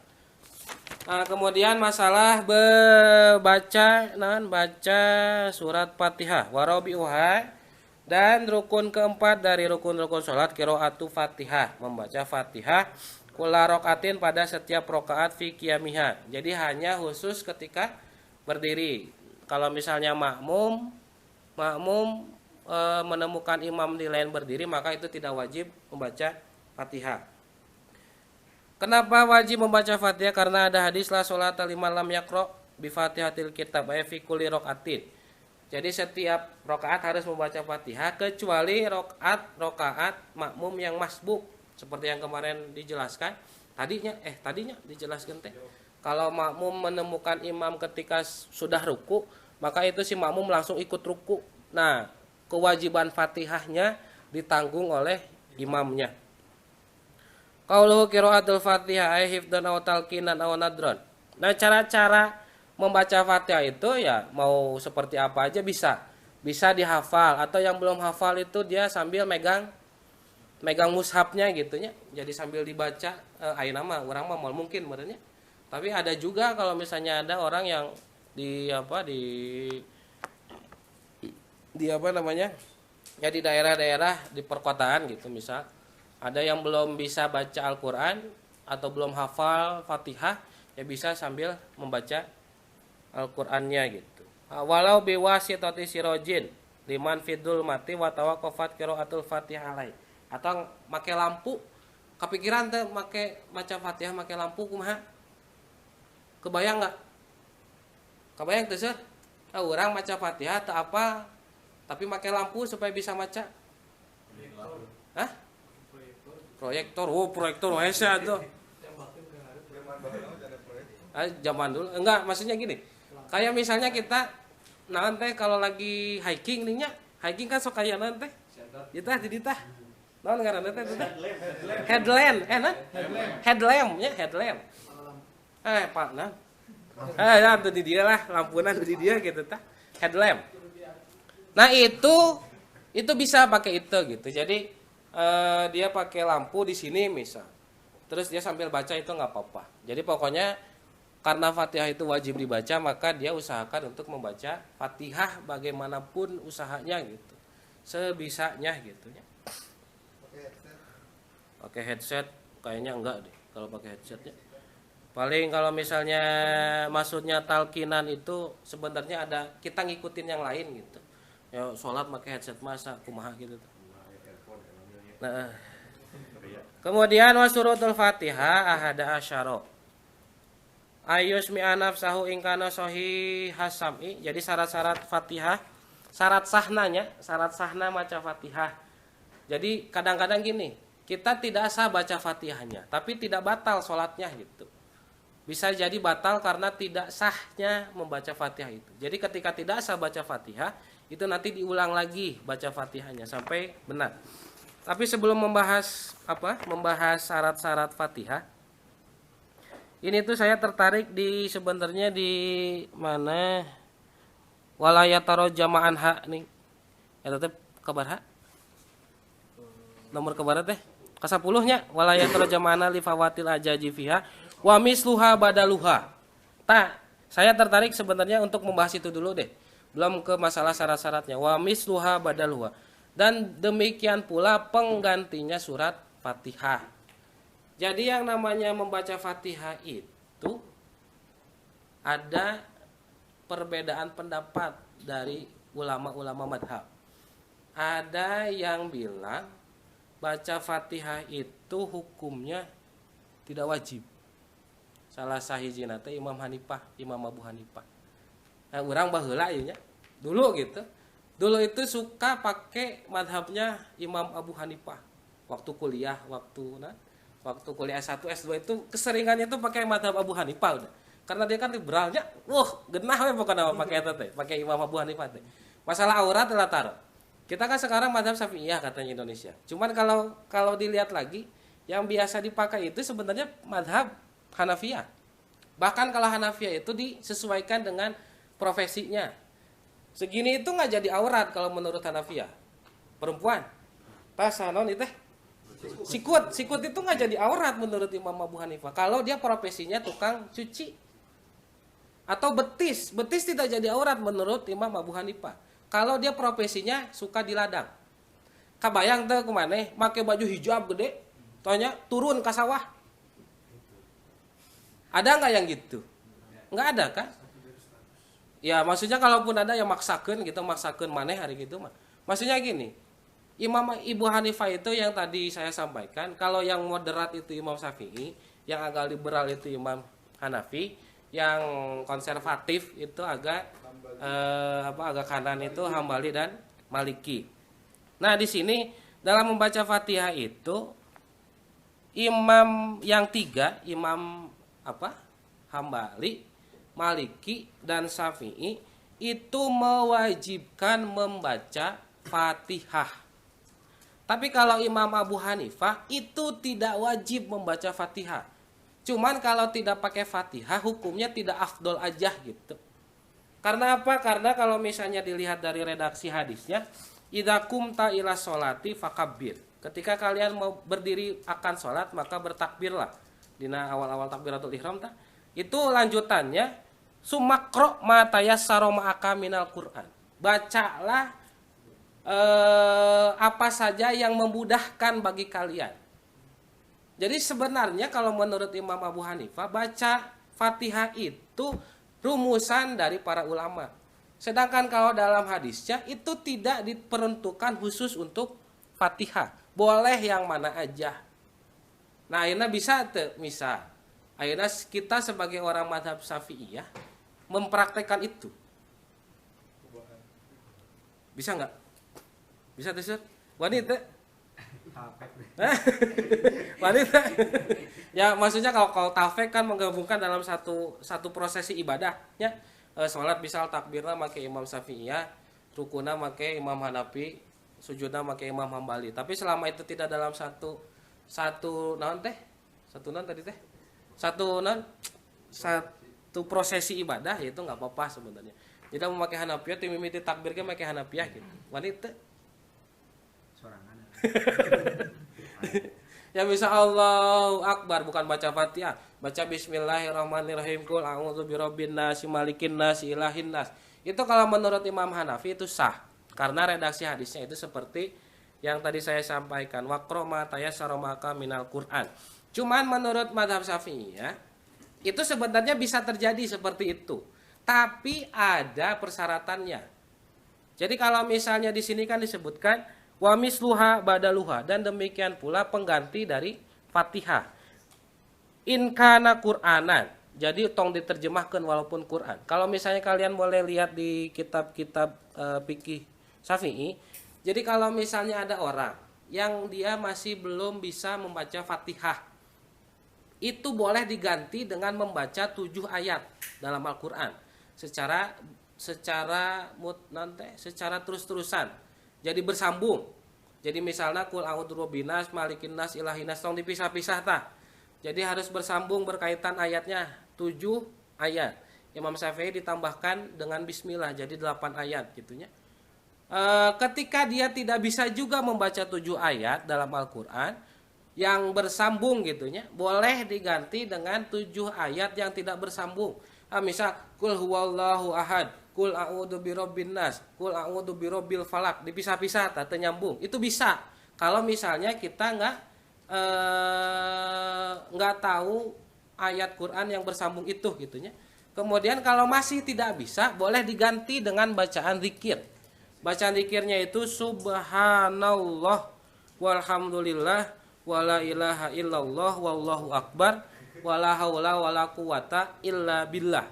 Kemudian masalah baca surat Fatihah warabiuha, dan rukun keempat dari rukun-rukun salat qiraatu Fatihah, membaca Fatihah kula rokaatin pada setiap rakaat fi qiyamiha. Jadi hanya khusus ketika berdiri. Kalau misalnya makmum menemukan imam di lain berdiri, maka itu tidak wajib membaca Fatihah. Kenapa wajib membaca Fatihah? Karena ada hadis la sholata liman lam yaqra bi Fatihatil kitab ay fi kulli raqatin. Jadi setiap rakaat harus membaca Fatihah kecuali rakaat makmum yang masbuk, seperti yang kemarin dijelaskan. Tadinya dijelaskan teh. Kalau makmum menemukan imam ketika sudah ruku, maka itu si makmum langsung ikut ruku. Nah, kewajiban Fatihahnya ditanggung oleh imamnya. Qauluhu qiraatul Fatihah ay hifdzan aw talqinan aw nadron. Nah, cara-cara membaca Fatihah itu ya mau seperti apa aja bisa. Bisa dihafal atau yang belum hafal itu dia sambil megang mushafnya gitu nya. Jadi sambil dibaca ayeuna mah urang mah mungkin benernya. Tapi ada juga kalau misalnya ada orang yang di daerah-daerah di perkotaan gitu misal. Ada yang belum bisa baca Al-Quran atau belum hafal Fatihah, ya bisa sambil membaca Al-Qurannya gitu. Walau biwasitati sirojin liman fidul mati wa tawaqqafat qiraatul Fatihah alai. Atau make lampu, kepikiran teh make maca Fatihah make lampu kumaha? Kebayang enggak? Kebayang teh seueur? Urang maca Fatihah teu apa, tapi make lampu supaya bisa maca. Hah? Proyektor hesa tuh. Zaman dulu enggak, maksudnya gini. Kayak misalnya kita nanti kalau lagi hiking nih nya, hiking kan sok aya naon teh? Kita di ditah. Naon ngaranna teh? Headlamp, headlamp. Pak nah. Itu di dia lah, lampunan di dia gitu tah. Headlamp. Nah, itu bisa pakai itu gitu. Jadi dia pakai lampu di sini misal, terus dia sambil baca itu nggak apa-apa. Jadi pokoknya karena Fatihah itu wajib dibaca, maka dia usahakan untuk membaca Fatihah bagaimanapun usahanya gitu, sebisanya gitu ya. Pakai headset kayaknya enggak deh kalau pakai headsetnya. Paling kalau misalnya maksudnya talkinan itu sebenarnya ada kita ngikutin yang lain gitu. Ya sholat pakai headset masa kumaha gitu. Nah, kemudian wasurutul Fatihah ahada asyara. Ayusmi anafsahu ingkana sahih hasami. Jadi syarat-syarat Fatihah syarat sahna maca Fatihah. Jadi kadang-kadang gini, kita tidak sah baca Fatihahnya, tapi tidak batal sholatnya gitu. Bisa jadi batal karena tidak sahnya membaca Fatihah itu. Jadi ketika tidak sah baca Fatihah, itu nanti diulang lagi baca Fatihahnya sampai benar. Tapi sebelum membahas syarat-syarat Fatihah, ini tuh saya tertarik sebenarnya di mana walayataro jama'an hak nih. Ya tetap kabar hak. Nomor kabar teh ke 10-nya walayataro jama'ana li fawatil ajaji fiha wa misluha badaluha. Saya tertarik sebenarnya untuk membahas itu dulu deh. Belum ke masalah syarat-syaratnya. Wa misluha badaluha. Dan demikian pula penggantinya surat Fatihah. Jadi yang namanya membaca Fatihah itu ada perbedaan pendapat dari ulama-ulama madhab. Ada yang bilang baca Fatihah itu hukumnya tidak wajib. Salah sahijina teh Imam Hanifah, Imam Abu Hanifah. Nah, urang baheula ieu nya. Dulu gitu. Dulu itu suka pakai madhabnya Imam Abu Hanifah. Waktu kuliah, waktu kuliah S1, S2 itu keseringannya itu pakai madhab Abu Hanifah udah. Karena dia kan liberalnya, genah we pokoknya pakai eta teh, pakai Imam Abu Hanifah teh. Masalah aurat telah taruh. Kita kan sekarang madhab Syafi'iyah katanya Indonesia. Cuman kalau dilihat lagi, yang biasa dipakai itu sebenarnya madhab Hanafiyah. Bahkan kalau Hanafiyah itu disesuaikan dengan profesinya. Segini itu nggak jadi aurat kalau menurut Hanafiyah. Perempuan, pasanon itu sikut itu nggak jadi aurat menurut Imam Abu Hanifah. Kalau dia profesinya tukang cuci. Atau betis tidak jadi aurat menurut Imam Abu Hanifah. Kalau dia profesinya suka di ladang. Kabayang tuh kemana? Pakai baju hijab gede, tanya turun ke sawah. Ada nggak yang gitu? Nggak ada kan? Ya maksudnya kalaupun ada yang maksakan maneh hari gitu mah. Maksudnya gini, Imam Ibu Hanifah itu yang tadi saya sampaikan, kalau yang moderat itu Imam Syafi'i, yang agak liberal itu Imam Hanafi, yang konservatif itu agak kanan itu Hambali dan Maliki. Nah, di sini dalam membaca Fatihah itu imam yang tiga, Imam Hambali, Maliki dan Syafi'i itu mewajibkan membaca Fatihah. Tapi kalau Imam Abu Hanifah itu tidak wajib membaca Fatihah. Cuman kalau tidak pakai Fatihah hukumnya tidak afdol aja gitu. Karena apa? Karena kalau misalnya dilihat dari redaksi hadisnya, idza qumta ila sholati fakabbir. Ketika kalian mau berdiri akan sholat maka bertakbirlah. Dina awal-awal takbiratul ihram itu lanjutannya sumakro matayassaro ma'aka minal Qur'an. Bacalah apa saja yang memudahkan bagi kalian. Jadi sebenarnya kalau menurut Imam Abu Hanifah, baca Fatihah itu rumusan dari para ulama. Sedangkan kalau dalam hadisnya itu tidak diperuntukkan khusus untuk Fatihah. Boleh yang mana aja. Nah, akhirnya misal akhirnya kita sebagai orang mazhab Syafi'iyah mempraktekkan itu. Bisa nggak? Bisa tuh, wanita. Wanita. Ya maksudnya kalau tafek kan menggabungkan dalam satu prosesi ibadahnya. Sholat misal takbirna make Imam Syafi'iyah, rukuna make Imam Hanafi, sujudna make Imam Hambali. Tapi selama itu tidak dalam satu prosesi ibadah, itu nggak apa-apa sebenarnya. Jadi mau pakai Hanafiyah, mimiti takbirnya pakai Hanafiyah gitu. Wanita. Sorangan. Ya bisa Allahu Akbar, bukan baca Fatihah, baca Bismillahirrahmanirrahim, qul a'udzu birabbin nas, malikin nas, ilahin nas. Itu kalau menurut Imam Hanafi itu sah, karena redaksi hadisnya itu seperti yang tadi saya sampaikan, waqra ma tayassara maka minal Qur'an. Cuman menurut mazhab Syafi'iyah itu sebenarnya bisa terjadi seperti itu, tapi ada persyaratannya. Jadi kalau misalnya di sini kan disebutkan wa misluha badaluha, dan demikian pula pengganti dari Fatihah. In kana Qur'anan, Jadi tong diterjemahkan walaupun Quran. Kalau misalnya kalian boleh lihat di kitab-kitab fikih Syafi'i, jadi kalau misalnya ada orang yang dia masih belum bisa membaca Fatihah, itu boleh diganti dengan membaca 7 ayat dalam Al-Qur'an secara terus-terusan. Jadi bersambung. Jadi misalnya kul a'udzu birabbinas, malikin nas, ilahin nas, tong dipisah-pisah tah. Jadi harus bersambung berkaitan ayatnya 7 ayat. Imam Syafi'i ditambahkan dengan bismillah jadi 8 ayat gitunya. Ketika dia tidak bisa juga membaca 7 ayat dalam Al-Qur'an yang bersambung gitunya, boleh diganti dengan 7 ayat yang tidak bersambung. Misal kul huwallahu ahad, kul a'udzu birabbin nas, kul a'udzu birabbil falaq, dipisah-pisah tata nyambung. Itu bisa. Kalau misalnya kita nggak tahu ayat Quran yang bersambung itu gitunya. Kemudian kalau masih tidak bisa, boleh diganti dengan bacaan zikir. Bacaan zikirnya itu subhanallah walhamdulillah wala ilaha illallah wallahu akbar wala haula wala quwata illa billah.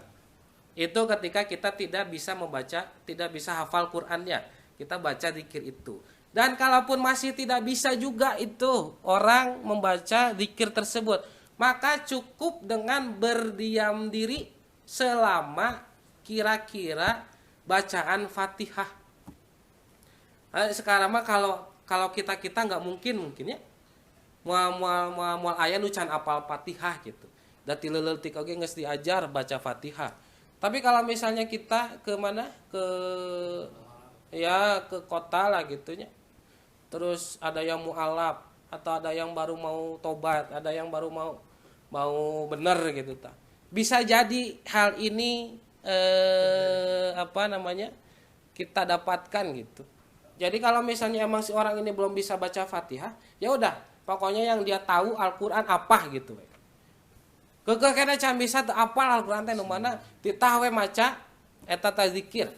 Itu ketika kita tidak bisa membaca, tidak bisa hafal Qur'annya, kita baca zikir itu. Dan kalaupun masih tidak bisa juga itu orang membaca zikir tersebut, maka cukup dengan berdiam diri selama kira-kira bacaan Fatihah. Sekarang mah kalau kita nggak mungkin ya mual aya nu can apal Fatihah gitu. Da ti leuleutik oge geus diajar baca Fatihah. Tapi kalau misalnya kita ke mana? Ke kota lah gitunya. Terus ada yang mualaf atau ada yang baru mau tobat, ada yang baru mau bener gitu ta. Bisa jadi hal ini kita dapatkan gitu. Jadi kalau misalnya emang si orang ini belum bisa baca Fatihah, ya udah, pokoknya yang dia tahu Al-Qur'an apa gitu. Kekeh kena can bisa teu apal Al-Qur'an teh nu mana ditah we maca eta teh zikir.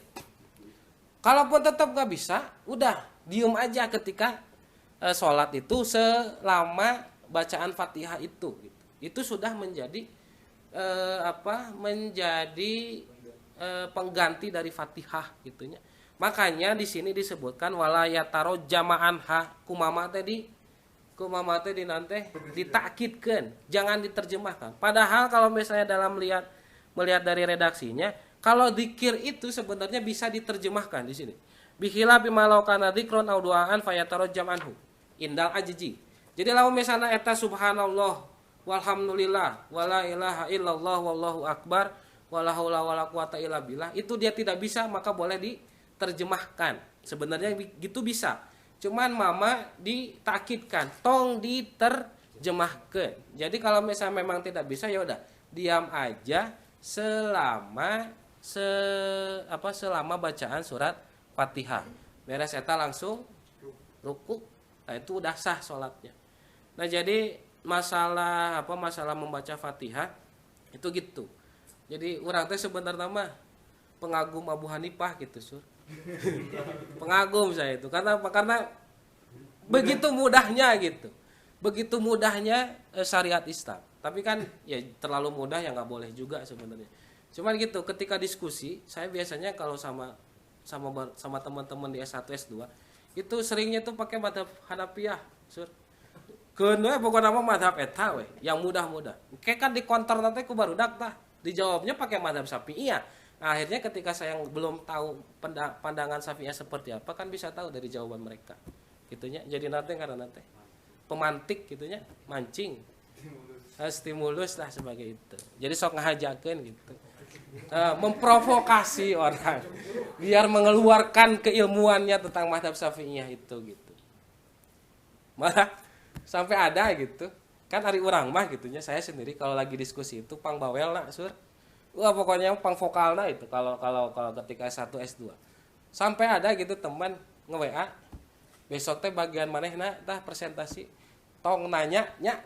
Kalaupun tetap gak bisa, udah diem aja ketika sholat itu selama bacaan Fatihah itu gitu. Itu sudah menjadi pengganti dari Fatihah gitunya. Makanya di sini disebutkan wala yataro jama'anha kumama teh di nanti ditakkidkan, jangan diterjemahkan. Padahal kalau misalnya dalam melihat dari redaksinya, kalau zikir itu sebenarnya bisa diterjemahkan di sini. Bihila bimalau kana dzikron au duaan fayatarajjam anhu indal ajji. Jadi lamun misalnya eta subhanallah walhamdulillah wala ilaha illallah wallahu akbar wala haula wala quwata illa billah, itu dia tidak bisa, maka boleh diterjemahkan. Sebenarnya gitu bisa. Cuman mama ditakidkan tong diterjemahkan. Jadi kalau misalnya memang tidak bisa, ya udah diam aja selama bacaan surat Fatihah. Beres eta langsung ruku. Nah itu udah sah sholatnya. Nah jadi masalah membaca Fatihah itu gitu. Jadi orang teh sebenarnya mah pengagum Abu Hanifah gitu, Sur. Pengagum saya itu karena begitu mudahnya gitu. Begitu mudahnya syariat Islam. Tapi kan ya terlalu mudah ya nggak boleh juga sebenarnya. Cuman gitu, ketika diskusi saya biasanya kalau sama teman-teman di S1 S2 itu seringnya tuh pakai mazhab Hanafiyah, Sur. Keun we pokona mah mazhab eta we, yang mudah-mudah. Kayak kan di konter nanti ku barudak tah. Dijawabnya pakai mazhab Syafi'iyah. Nah, akhirnya ketika saya belum tahu pandangan Syafi'iyah seperti apa, kan bisa tahu dari jawaban mereka. Gitunya. Jadi nanti karena nanti pemantik gitunya, mancing. Stimulus lah sebagai itu. Jadi sok ngahajakeun gitu. Memprovokasi orang biar mengeluarkan keilmuannya tentang mazhab Syafi'iyah itu gitu. Malah sampai ada gitu. Kan ari urang mah gitunya, saya sendiri kalau lagi diskusi itu pang bawel lah, Sur. Wah pokoknya pang vokalna itu kalau ketika S1 S2. Sampai ada gitu teman nge-WA, besok teh bagian manehna tah presentasi. Tong nanya nya.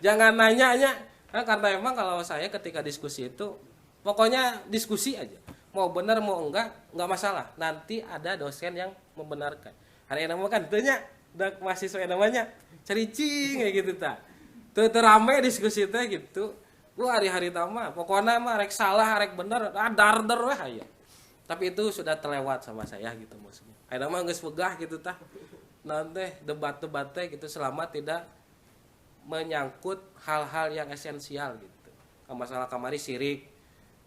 Jangan nanya nya. Nah, karena emang kalau saya ketika diskusi itu pokoknya diskusi aja. Mau benar mau enggak masalah. Nanti ada dosen yang membenarkan. Hari ini kan tanya udah mahasiswa namanya cericing kayak gitu ta. Tuh rame diskusi teh gitu. Wah hari-hari tama pokoknya mah rek salah rek bener dar-dar wah ya. Tapi itu sudah terlewat sama saya gitu maksudnya. Ayeuna mah geus wegah gitu tah. Nanti debat-debat teh gitu selama tidak menyangkut hal-hal yang esensial gitu. Masalah kamari sirik,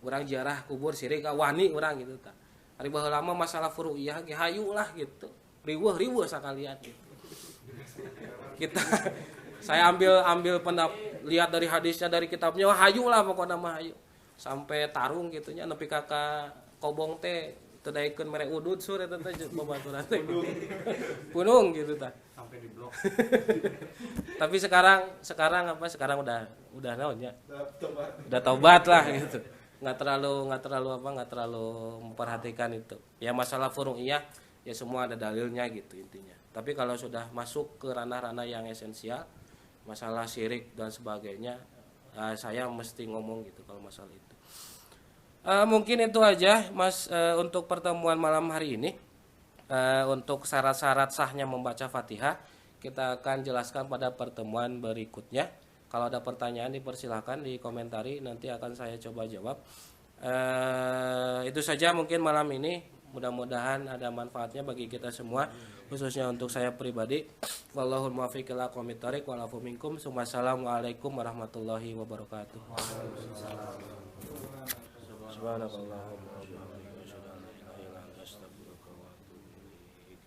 urang ziarah kubur sirik wani urang gitu tah. Ari baheula mah masalah furu'iyah ge hayu lah gitu. Riweuh sakalian gitu. Kita saya ambil lihat dari hadisnya dari kitabnya wah hayu lah pokoknya mah hayu. Sampai tarung gitunya nepi ka kobong teh teu daekeun mere udud sur eta teh babaturan teh. Punung gitu tah. Sampai di blok. Tapi sekarang sekarang udah naon ya? Udah tobat lah gitu. Nggak terlalu memperhatikan itu. Ya masalah furu'iyah ya semua ada dalilnya gitu intinya. Tapi kalau sudah masuk ke ranah-ranah yang esensial, masalah syirik dan sebagainya, saya mesti ngomong gitu kalau masalah itu. Mungkin itu aja Mas untuk pertemuan malam hari ini. Untuk syarat-syarat sahnya membaca Fatihah kita akan jelaskan pada pertemuan berikutnya. Kalau ada pertanyaan dipersilahkan dikomentari, nanti akan saya coba jawab. Itu saja mungkin malam ini, mudah-mudahan ada manfaatnya bagi kita semua, khususnya untuk saya pribadi. Wallahul muwaffiq ila aqwamit thoriq wal afu minkum. Wassalamualaikum warahmatullahi wabarakatuh. Subhanakallahumma wa bihamdika asyhadu an la ilaha illa anta astaghfiruka wa atubu ilaik.